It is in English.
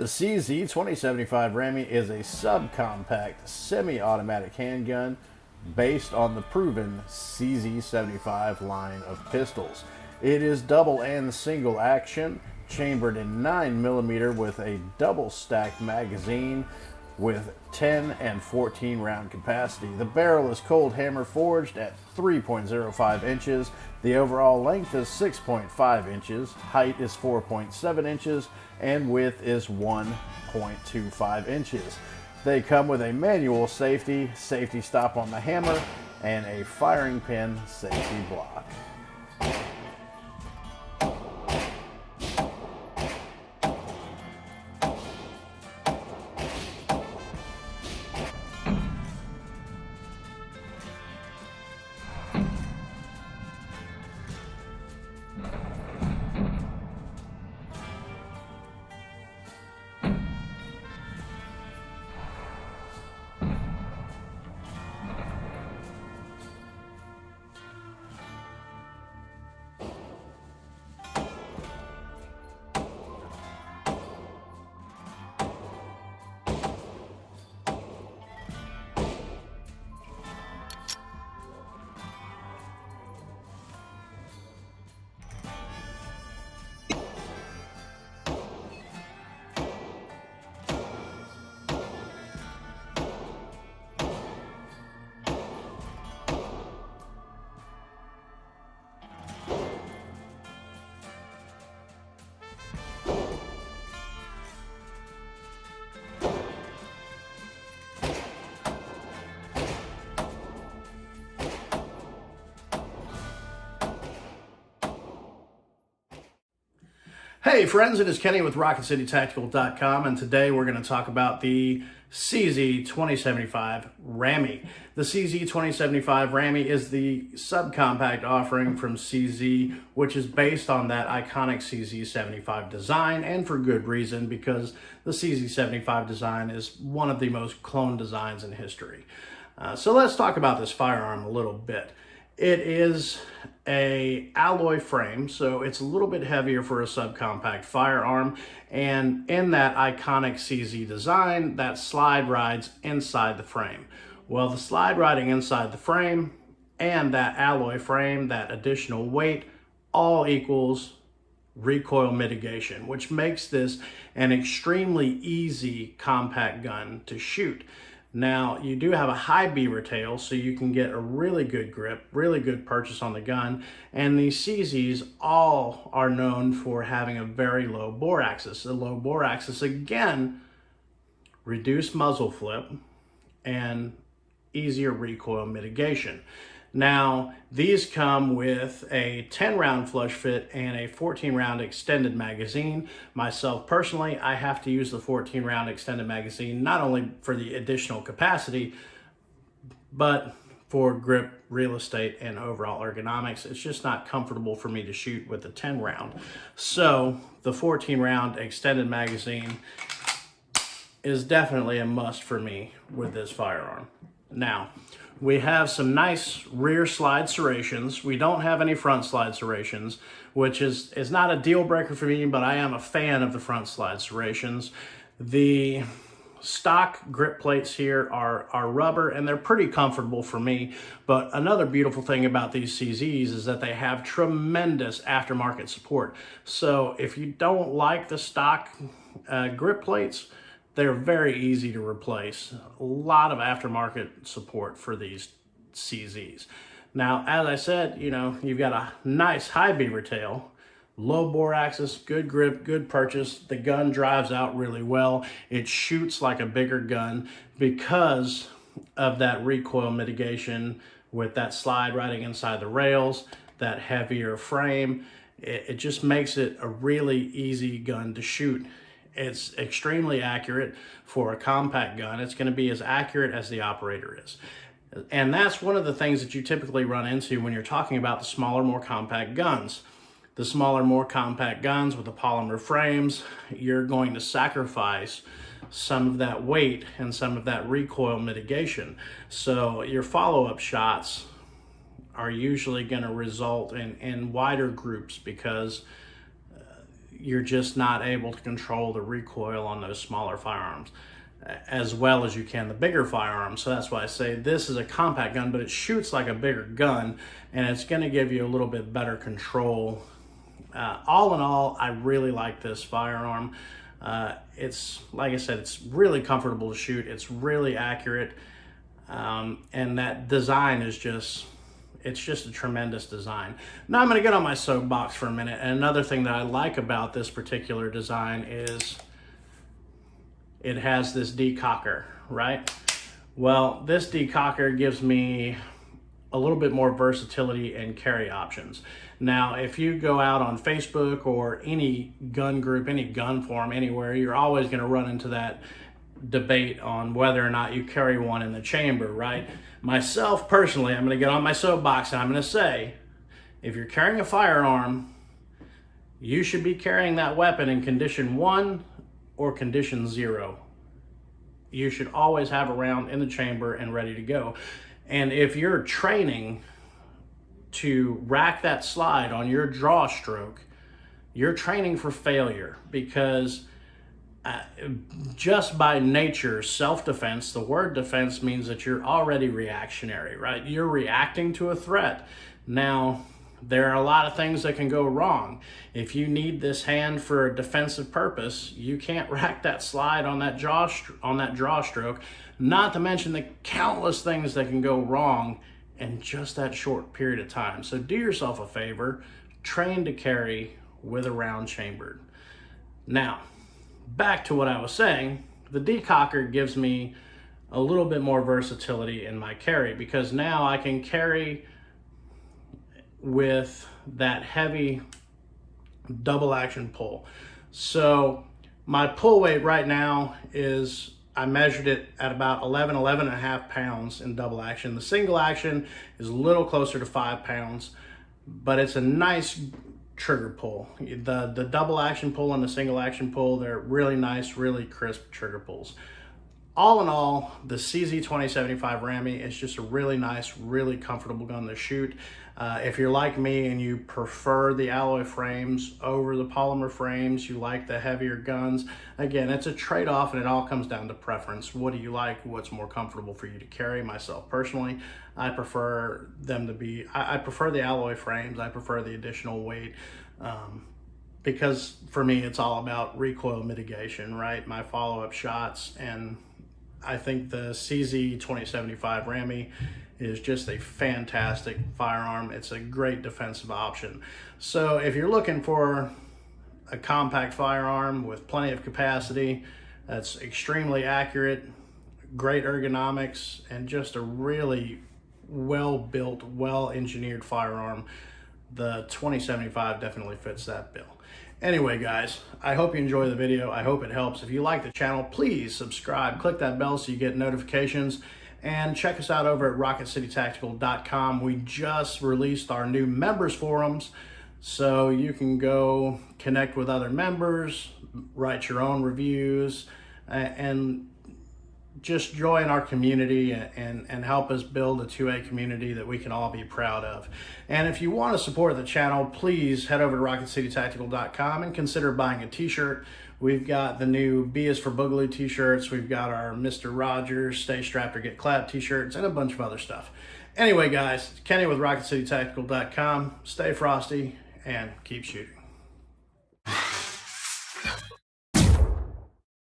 The CZ-2075 Rami is a subcompact semi-automatic handgun based on the proven CZ-75 line of pistols. It is double and single action, chambered in 9mm with a double stacked magazine with 10 and 14 round capacity. The barrel is cold hammer forged at 3.05 inches. The overall length is 6.5 inches, height is 4.7 inches, and width is 1.25 inches. They come with a manual safety stop on the hammer, and a firing pin safety block. Hey friends, it is Kenny with RocketCityTactical.com, and today we're going to talk about the CZ-2075 Rami. The CZ-2075 Rami is the subcompact offering from CZ, which is based on that iconic CZ-75 design, and for good reason, because the CZ-75 design is one of the most cloned designs in history. So let's talk about this firearm a little bit. It is a alloy frame, so it's a little bit heavier for a subcompact firearm, and in that iconic CZ design, that slide rides inside the frame. Well, the slide riding inside the frame and that alloy frame, that additional weight, all equals recoil mitigation, which makes this an extremely easy compact gun to shoot. Now, you do have a high beaver tail, so you can get a really good grip, really good purchase on the gun, and these CZs all are known for having a very low bore axis. A low bore axis, again, reduced muzzle flip and easier recoil mitigation. Now, these come with a 10-round flush fit and a 14-round extended magazine. Myself, personally, I have to use the 14-round extended magazine, not only for the additional capacity, but for grip, real estate, and overall ergonomics. It's just not comfortable for me to shoot with a 10-round. So, the 14-round extended magazine is definitely a must for me with this firearm. Now, we have some nice rear slide serrations. We don't have any front slide serrations, which is not a deal breaker for me, but I am a fan of the front slide serrations. The stock grip plates here are rubber, and they're pretty comfortable for me. But another beautiful thing about these CZs is that they have tremendous aftermarket support. So if you don't like the stock grip plates, they're very easy to replace. A lot of aftermarket support for these CZs. Now, as I said, you've got a nice high beaver tail, low bore axis, good grip, good purchase. The gun drives out really well. It shoots like a bigger gun because of that recoil mitigation with that slide riding inside the rails, that heavier frame. It just makes it a really easy gun to shoot. It's extremely accurate for a compact gun. It's going to be as accurate as the operator is. And that's one of the things that you typically run into when you're talking about the smaller, more compact guns. The smaller, more compact guns with the polymer frames, you're going to sacrifice some of that weight and some of that recoil mitigation. So your follow-up shots are usually going to result in wider groups because you're just not able to control the recoil on those smaller firearms as well as you can the bigger firearms. So that's why I say this is a compact gun, but it shoots like a bigger gun, and it's going to give you a little bit better control. All in all, I really like this firearm. It's, like I said, it's really comfortable to shoot. It's really accurate. And that design is just, it's just a tremendous design. Now I'm going to get on my soapbox for a minute. And another thing that I like about this particular design is it has this decocker, right? Well, this decocker gives me a little bit more versatility and carry options. Now, if you go out on Facebook or any gun group, any gun forum, anywhere, you're always going to run into that debate on whether or not you carry one in the chamber, right? Myself, personally, I'm going to get on my soapbox and I'm going to say, if you're carrying a firearm, you should be carrying that weapon in condition 1 or condition 0. You should always have a round in the chamber and ready to go. And if you're training to rack that slide on your draw stroke, you're training for failure, because just by nature, self-defense, the word defense means that you're already reactionary, right? You're reacting to a threat. Now, there are a lot of things that can go wrong. If you need this hand for a defensive purpose, you can't rack that slide on that draw stroke, not to mention the countless things that can go wrong in just that short period of time. So do yourself a favor, train to carry with a round chambered. Now, back to what I was saying, the decocker gives me a little bit more versatility in my carry, because now I can carry with that heavy double action pull. So my pull weight right now is, I measured it at about 11 and a half pounds in double action. The single action is a little closer to 5 pounds, but it's a nice trigger pull. The double action pull and the single action pull, they're really nice, really crisp trigger pulls. All in all, the CZ2075 Rami is just a really nice, really comfortable gun to shoot. If you're like me and you prefer the alloy frames over the polymer frames, you like the heavier guns, again, it's a trade-off and it all comes down to preference. What do you like? What's more comfortable for you to carry? Myself personally, I prefer them to be, I prefer the alloy frames. I prefer the additional weight. Because for me, it's all about recoil mitigation, right? My follow-up shots, and I think the CZ2075 Rami is just a fantastic firearm. It's a great defensive option. So if you're looking for a compact firearm with plenty of capacity, that's extremely accurate, great ergonomics, and just a really well-built, well-engineered firearm, the 2075 definitely fits that bill. Anyway, guys, I hope you enjoy the video. I hope it helps. If you like the channel, please subscribe. Click that bell so you get notifications. And check us out over at RocketCityTactical.com. We just released our new members forums, so you can go connect with other members, write your own reviews, and just join our community and help us build a 2A community that we can all be proud of. And if you want to support the channel, please head over to RocketCityTactical.com and consider buying a t-shirt. We've got the new B is for Boogaloo t-shirts. We've got our Mr. Rogers Stay Strapped or Get Clapped t-shirts and a bunch of other stuff. Anyway, guys, Kenny with RocketCityTactical.com. Stay frosty and keep shooting.